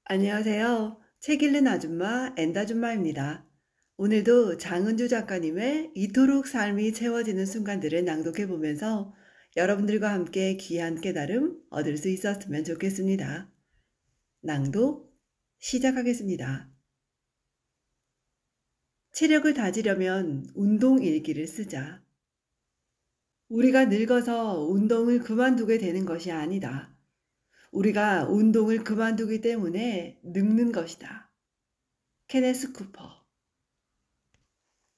안녕하세요. 책 읽는 아줌마 엔다줌마입니다. 오늘도 장은주 작가님의 이토록 삶이 채워지는 순간들을 낭독해 보면서 여러분들과 함께 귀한 깨달음 얻을 수 있었으면 좋겠습니다. 낭독 시작하겠습니다. 체력을 다지려면 운동 일기를 쓰자. 우리가 늙어서 운동을 그만두게 되는 것이 아니다. 우리가 운동을 그만두기 때문에 늙는 것이다. 케네스 쿠퍼.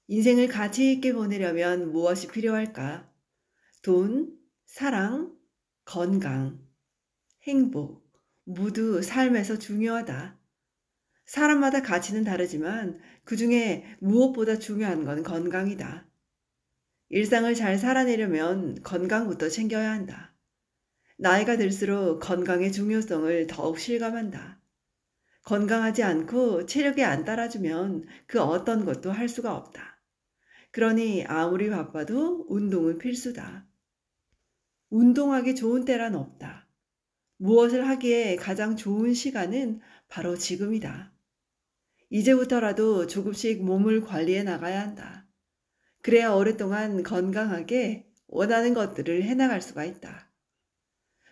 인생을 가치 있게 보내려면 무엇이 필요할까? 돈, 사랑, 건강, 행복, 모두 삶에서 중요하다. 사람마다 가치는 다르지만 그 중에 무엇보다 중요한 건 건강이다. 일상을 잘 살아내려면 건강부터 챙겨야 한다. 나이가 들수록 건강의 중요성을 더욱 실감한다. 건강하지 않고 체력이 안 따라주면 그 어떤 것도 할 수가 없다. 그러니 아무리 바빠도 운동은 필수다. 운동하기 좋은 때란 없다. 무엇을 하기에 가장 좋은 시간은 바로 지금이다. 이제부터라도 조금씩 몸을 관리해 나가야 한다. 그래야 오랫동안 건강하게 원하는 것들을 해나갈 수가 있다.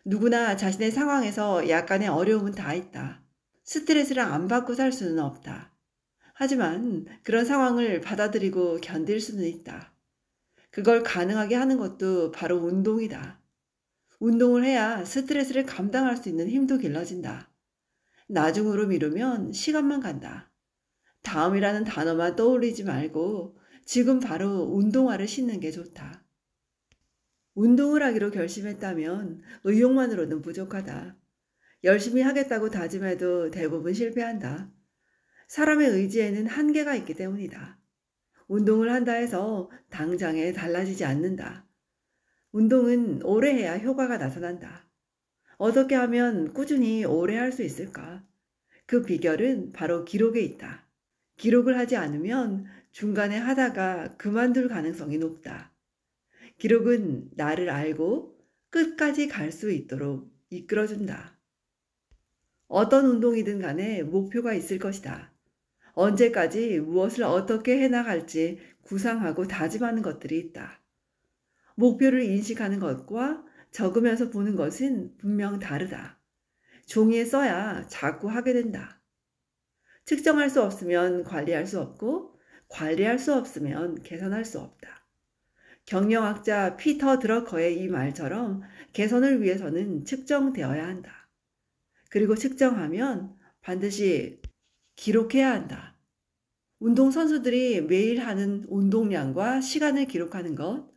누구나 자신의 상황에서 약간의 어려움은 다 있다. 스트레스를 안 받고 살 수는 없다. 하지만 그런 상황을 받아들이고 견딜 수는 있다. 그걸 가능하게 하는 것도 바로 운동이다. 운동을 해야 스트레스를 감당할 수 있는 힘도 길러진다. 나중으로 미루면 시간만 간다. 다음이라는 단어만 떠올리지 말고 지금 바로 운동화를 신는 게 좋다. 운동을 하기로 결심했다면 의욕만으로는 부족하다. 열심히 하겠다고 다짐해도 대부분 실패한다. 사람의 의지에는 한계가 있기 때문이다. 운동을 한다 해서 당장에 달라지지 않는다. 운동은 오래 해야 효과가 나타난다. 어떻게 하면 꾸준히 오래 할 수 있을까? 그 비결은 바로 기록에 있다. 기록을 하지 않으면 중간에 하다가 그만둘 가능성이 높다. 기록은 나를 알고 끝까지 갈 수 있도록 이끌어준다. 어떤 운동이든 간에 목표가 있을 것이다. 언제까지 무엇을 어떻게 해나갈지 구상하고 다짐하는 것들이 있다. 목표를 인식하는 것과 적으면서 보는 것은 분명 다르다. 종이에 써야 자꾸 하게 된다. 측정할 수 없으면 관리할 수 없고 관리할 수 없으면 개선할 수 없다. 경영학자 피터 드러커의 이 말처럼 개선을 위해서는 측정되어야 한다. 그리고 측정하면 반드시 기록해야 한다. 운동선수들이 매일 하는 운동량과 시간을 기록하는 것,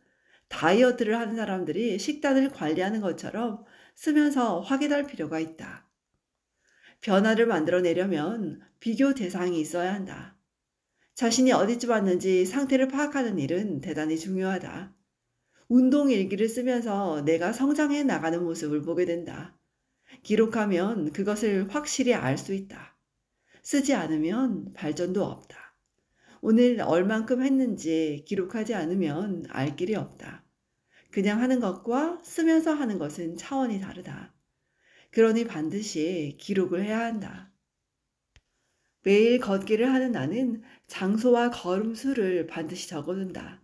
다이어트를 하는 사람들이 식단을 관리하는 것처럼 쓰면서 확인할 필요가 있다. 변화를 만들어내려면 비교 대상이 있어야 한다. 자신이 어디쯤 왔는지 상태를 파악하는 일은 대단히 중요하다. 운동 일기를 쓰면서 내가 성장해 나가는 모습을 보게 된다. 기록하면 그것을 확실히 알 수 있다. 쓰지 않으면 발전도 없다. 오늘 얼만큼 했는지 기록하지 않으면 알 길이 없다. 그냥 하는 것과 쓰면서 하는 것은 차원이 다르다. 그러니 반드시 기록을 해야 한다. 매일 걷기를 하는 나는 장소와 걸음 수를 반드시 적어둔다.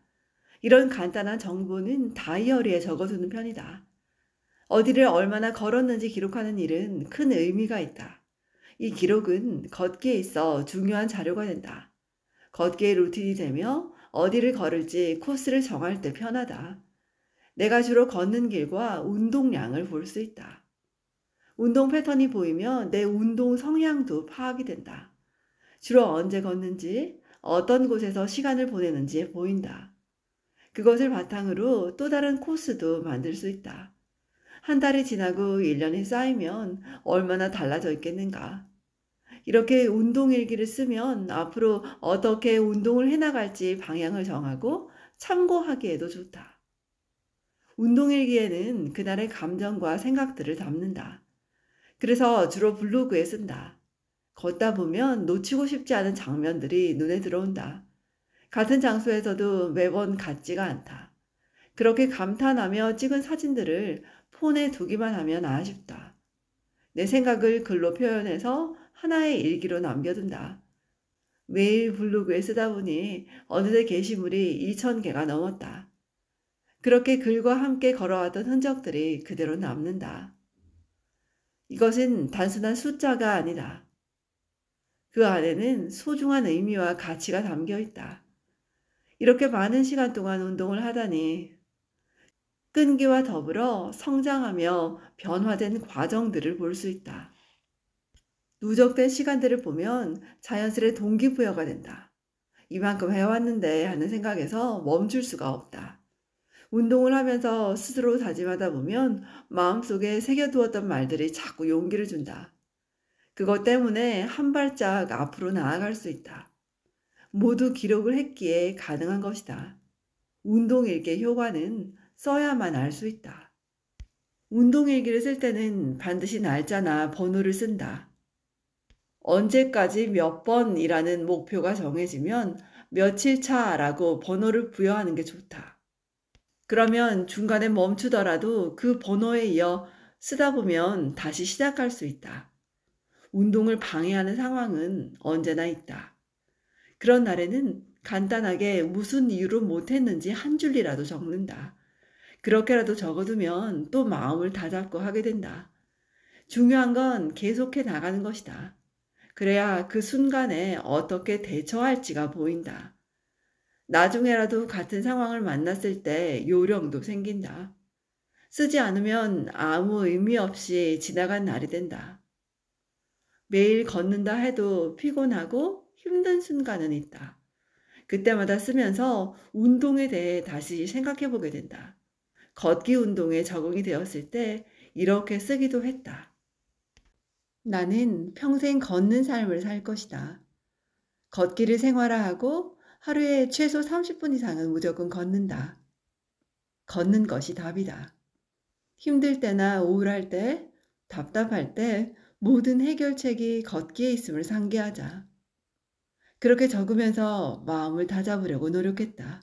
이런 간단한 정보는 다이어리에 적어두는 편이다. 어디를 얼마나 걸었는지 기록하는 일은 큰 의미가 있다. 이 기록은 걷기에 있어 중요한 자료가 된다. 걷기의 루틴이 되며 어디를 걸을지 코스를 정할 때 편하다. 내가 주로 걷는 길과 운동량을 볼 수 있다. 운동 패턴이 보이면 내 운동 성향도 파악이 된다. 주로 언제 걷는지, 어떤 곳에서 시간을 보내는지 보인다. 그것을 바탕으로 또 다른 코스도 만들 수 있다. 한 달이 지나고 1년이 쌓이면 얼마나 달라져 있겠는가. 이렇게 운동일기를 쓰면 앞으로 어떻게 운동을 해나갈지 방향을 정하고 참고하기에도 좋다. 운동일기에는 그날의 감정과 생각들을 담는다. 그래서 주로 블로그에 쓴다. 걷다 보면 놓치고 싶지 않은 장면들이 눈에 들어온다. 같은 장소에서도 매번 같지가 않다. 그렇게 감탄하며 찍은 사진들을 폰에 두기만 하면 아쉽다. 내 생각을 글로 표현해서 하나의 일기로 남겨둔다. 매일 블로그에 쓰다 보니 어느새 게시물이 2,000개가 넘었다. 그렇게 글과 함께 걸어왔던 흔적들이 그대로 남는다. 이것은 단순한 숫자가 아니다. 그 안에는 소중한 의미와 가치가 담겨 있다. 이렇게 많은 시간 동안 운동을 하다니 끈기와 더불어 성장하며 변화된 과정들을 볼 수 있다. 누적된 시간들을 보면 자연스레 동기부여가 된다. 이만큼 해왔는데 하는 생각에서 멈출 수가 없다. 운동을 하면서 스스로 다짐하다 보면 마음속에 새겨두었던 말들이 자꾸 용기를 준다. 그것 때문에 한 발짝 앞으로 나아갈 수 있다. 모두 기록을 했기에 가능한 것이다. 운동일기의 효과는 써야만 알 수 있다. 운동일기를 쓸 때는 반드시 날짜나 번호를 쓴다. 언제까지 몇 번이라는 목표가 정해지면 며칠 차라고 번호를 부여하는 게 좋다. 그러면 중간에 멈추더라도 그 번호에 이어 쓰다 보면 다시 시작할 수 있다. 운동을 방해하는 상황은 언제나 있다. 그런 날에는 간단하게 무슨 이유로 못했는지 한 줄이라도 적는다. 그렇게라도 적어두면 또 마음을 다잡고 하게 된다. 중요한 건 계속해 나가는 것이다. 그래야 그 순간에 어떻게 대처할지가 보인다. 나중에라도 같은 상황을 만났을 때 요령도 생긴다. 쓰지 않으면 아무 의미 없이 지나간 날이 된다. 매일 걷는다 해도 피곤하고 힘든 순간은 있다. 그때마다 쓰면서 운동에 대해 다시 생각해 보게 된다. 걷기 운동에 적응이 되었을 때 이렇게 쓰기도 했다. 나는 평생 걷는 삶을 살 것이다. 걷기를 생활화하고 하루에 최소 30분 이상은 무조건 걷는다. 걷는 것이 답이다. 힘들 때나 우울할 때, 답답할 때 모든 해결책이 걷기에 있음을 상기하자. 그렇게 적으면서 마음을 다잡으려고 노력했다.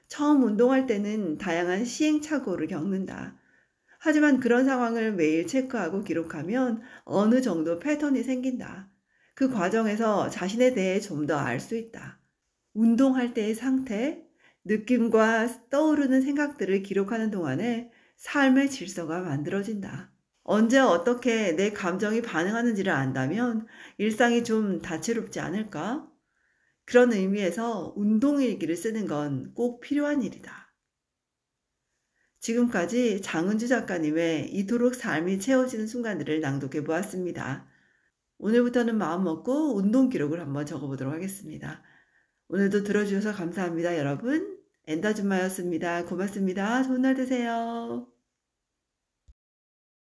처음 운동할 때는 다양한 시행착오를 겪는다. 하지만 그런 상황을 매일 체크하고 기록하면 어느 정도 패턴이 생긴다. 그 과정에서 자신에 대해 좀 더 알 수 있다. 운동할 때의 상태, 느낌과 떠오르는 생각들을 기록하는 동안에 삶의 질서가 만들어진다. 언제 어떻게 내 감정이 반응하는지를 안다면 일상이 좀 다채롭지 않을까? 그런 의미에서 운동일기를 쓰는 건 꼭 필요한 일이다. 지금까지 장은주 작가님의 이토록 삶이 채워지는 순간들을 낭독해 보았습니다. 오늘부터는 마음 먹고 운동 기록을 한번 적어보도록 하겠습니다. 오늘도 들어주셔서 감사합니다, 여러분. 엔다줌마였습니다. 고맙습니다. 좋은 날 되세요.